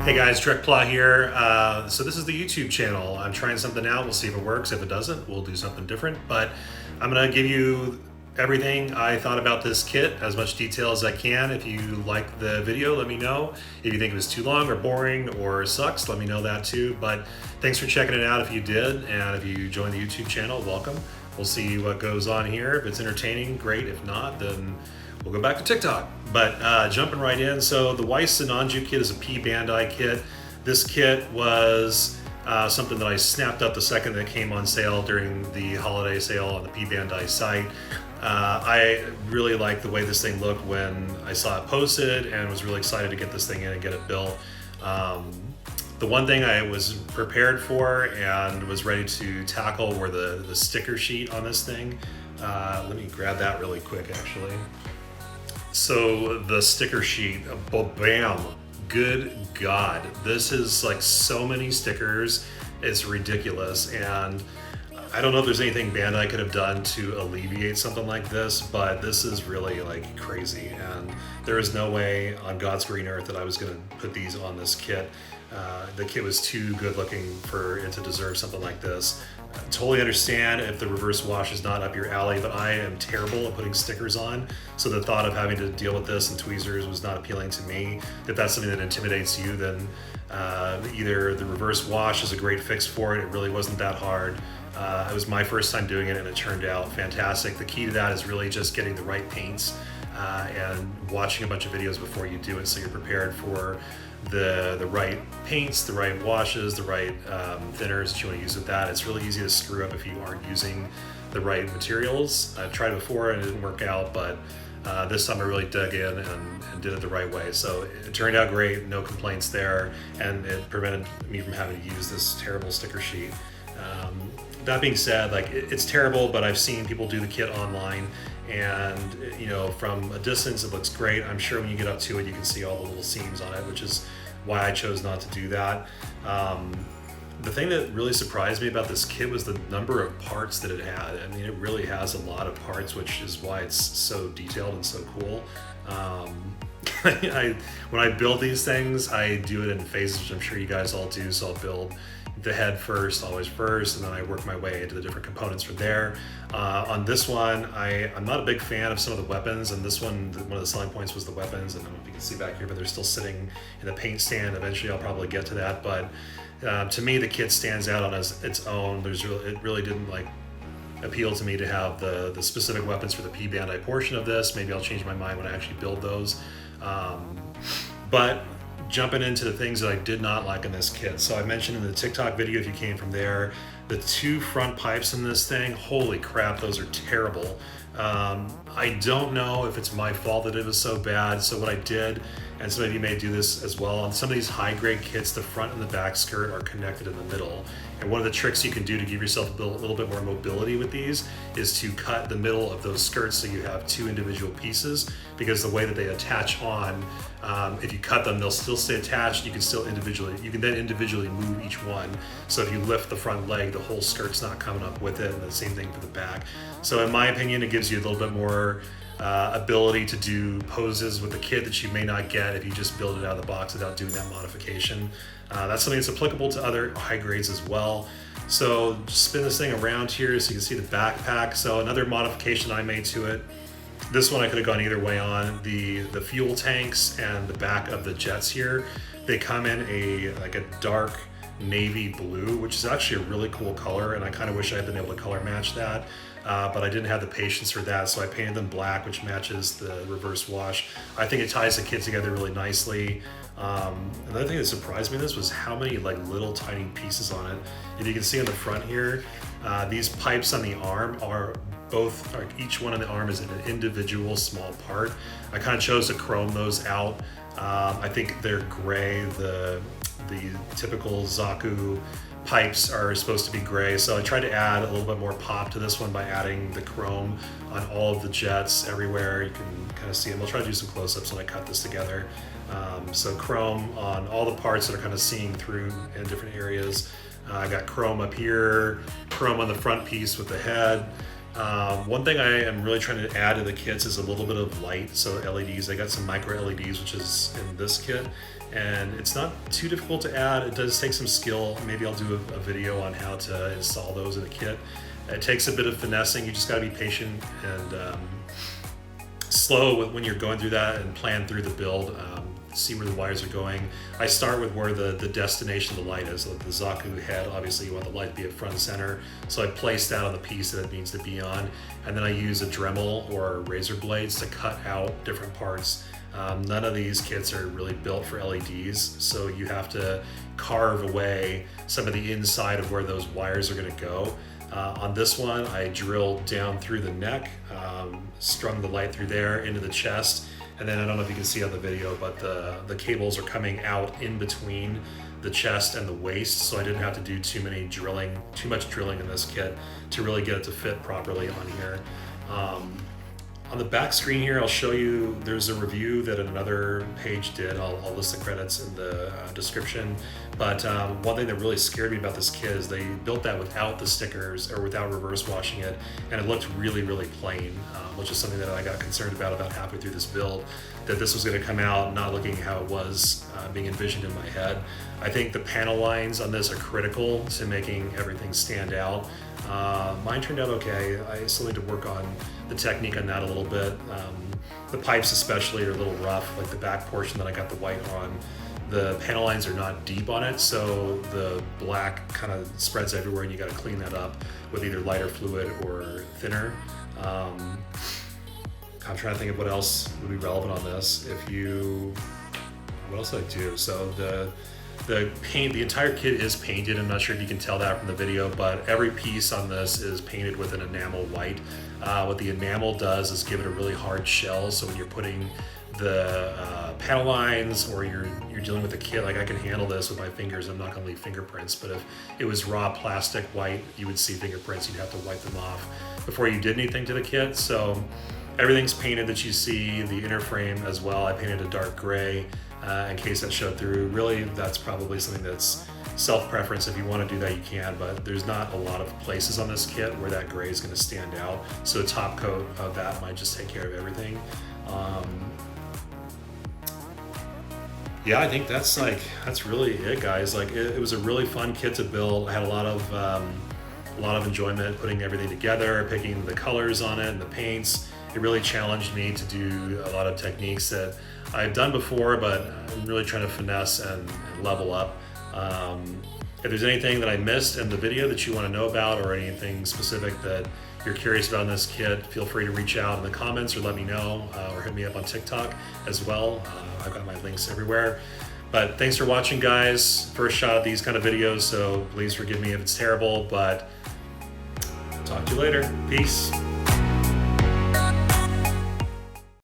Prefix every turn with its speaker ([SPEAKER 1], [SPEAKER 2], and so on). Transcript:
[SPEAKER 1] Hey guys, Trek Plot here. So this is the YouTube channel. I'm trying something out. We'll see if it works. If it doesn't, we'll do something different. But I'm gonna give you everything I thought about this kit, as much detail as I can. If you like the video, let me know. If you think it was too long or boring or sucks, let me know that too. But thanks for checking it out if you did. And if you joined the YouTube channel, welcome. We'll see what goes on here. If it's entertaining, great. If not, then we'll go back to TikTok. But jumping right in, so the Weiss Sinanju kit is a P-Bandai kit. This kit was something that I snapped up the second that it came on sale during the holiday sale on the P-Bandai site. I really liked the way this thing looked when I saw it posted and was really excited to get this thing in and get it built. The one thing I was prepared for and was ready to tackle were the sticker sheet on this thing. Let me grab that really quick actually. So the sticker sheet, bam, good God. This is like so many stickers, it's ridiculous. And I don't know if there's anything Bandai could have done to alleviate something like this, but this is really like crazy. And there is no way on God's green earth that I was gonna put these on this kit. The kit was too good looking for it to deserve something like this. I totally understand if the reverse wash is not up your alley, but I am terrible at putting stickers on. So the thought of having to deal with this and tweezers was not appealing to me. If that's something that intimidates you, then either the reverse wash is a great fix for it. It really wasn't that hard. It was my first time doing it and it turned out fantastic. The key to that is really just getting the right paints and watching a bunch of videos before you do it so you're prepared for the right paints, the right washes, the right thinners that you want to use with that. It's really easy to screw up if you aren't using the right materials. I've tried it before and it didn't work out, but this time I really dug in and did it the right way. So it turned out great, no complaints there, and it prevented me from having to use this terrible sticker sheet. That being said, like it's terrible, but I've seen people do the kit online, and you know, from a distance it looks great. I'm sure when you get up to it, you can see all the little seams on it, which is why I chose not to do that. The thing that really surprised me about this kit was the number of parts that it had. I mean, it really has a lot of parts, which is why it's so detailed and so cool. When I build these things, I do it in phases, which I'm sure you guys all do. So I'll build the head first, always first, and then I work my way into the different components from there. On this one, I'm not a big fan of some of the weapons, and this one of the selling points was the weapons, and I don't know if you can see back here, but they're still sitting in the paint stand. Eventually I'll probably get to that, but to me the kit stands out on its own. It really didn't like appeal to me to have the specific weapons for the P-Bandai portion of this. Maybe I'll change my mind when I actually build those. But jumping into the things that I did not like in this kit. So I mentioned in the TikTok video, if you came from there, the two front pipes in this thing, holy crap, those are terrible. I don't know if it's my fault that it was so bad. So what I did, and some of you may do this as well, on some of these high grade kits, the front and the back skirt are connected in the middle. And one of the tricks you can do to give yourself a little bit more mobility with these is to cut the middle of those skirts so you have two individual pieces, because the way that they attach on, if you cut them, they'll still stay attached. You can then individually move each one. So if you lift the front leg, the whole skirt's not coming up with it, and the same thing for the back. So in my opinion, it gives you a little bit more ability to do poses with the kit that you may not get if you just build it out of the box without doing that modification. That's something that's applicable to other high grades as well. So just spin this thing around here so you can see the backpack. So another modification I made to it. This one I could have gone either way on. The fuel tanks and the back of the jets here, they come in a dark navy blue, which is actually a really cool color, and I kind of wish I had been able to color match that, but I didn't have the patience for that, so I painted them black, which matches the reverse wash. I think it ties the kit together really nicely. Another thing that surprised me in this was how many like little tiny pieces on it. If you can see on the front here, these pipes on the arm are each one on the arm is an individual small part. I kind of chose to chrome those out. I think they're gray. The typical Zaku pipes are supposed to be gray, so I tried to add a little bit more pop to this one by adding the chrome on all of the jets everywhere. You can kind of see them. I'll try to do some close-ups when I cut this together. So chrome on all the parts that are kind of seeing through in different areas. I got chrome up here, chrome on the front piece with the head, One thing I am really trying to add to the kits is a little bit of light. So LEDs, I got some micro LEDs, which is in this kit, and it's not too difficult to add. It does take some skill. Maybe I'll do a video on how to install those in a kit. It takes a bit of finessing. You just got to be patient and slow when you're going through that and plan through the build. See where the wires are going. I start with where the destination of the light is, like the Zaku head. Obviously you want the light to be at front and center, so I place that on the piece that it needs to be on, and then I use a Dremel or razor blades to cut out different parts. None of these kits are really built for LEDs, so you have to carve away some of the inside of where those wires are going to go. On this one, I drilled down through the neck, strung the light through there into the chest, and then I don't know if you can see on the video, but the cables are coming out in between the chest and the waist, so I didn't have to do too much drilling in this kit to really get it to fit properly on here. On the back screen here, I'll show you, there's a review that another page did. I'll list the credits in the description. But one thing that really scared me about this kit is they built that without the stickers or without reverse washing it, and it looked really, really plain, which is something that I got concerned about halfway through this build, that this was gonna come out not looking how it was being envisioned in my head. I think the panel lines on this are critical to making everything stand out. Mine turned out okay. I still need to work on the technique on that a little bit. The pipes especially are a little rough, like the back portion that I got the white on. The panel lines are not deep on it, so the black kind of spreads everywhere and you gotta clean that up with either lighter fluid or thinner. I'm trying to think of what else would be relevant on this. What else did I do? So the paint, the entire kit is painted. I'm not sure if you can tell that from the video, but every piece on this is painted with an enamel white. What the enamel does is give it a really hard shell, so when you're putting the panel lines or you're dealing with the kit, like I can handle this with my fingers, I'm not gonna leave fingerprints, but if it was raw plastic white, you would see fingerprints, you'd have to wipe them off before you did anything to the kit. So everything's painted that you see, the inner frame as well, I painted a dark gray in case that showed through. Really, that's probably something that's self-preference. If you want to do that, you can, but there's not a lot of places on this kit where that gray is going to stand out. So a top coat of that might just take care of everything. Yeah, I think that's really it, guys. Like it was a really fun kit to build. I had a lot of enjoyment putting everything together, picking the colors on it and the paints. It really challenged me to do a lot of techniques that I've done before, but I'm really trying to finesse and level up. If there's anything that I missed in the video that you want to know about, or anything specific that you're curious about in this kit, feel free to reach out in the comments or let me know, or hit me up on TikTok as well. I've got my links everywhere. But thanks for watching, guys. First shot of these kind of videos, so please forgive me if it's terrible, but talk to you later. Peace.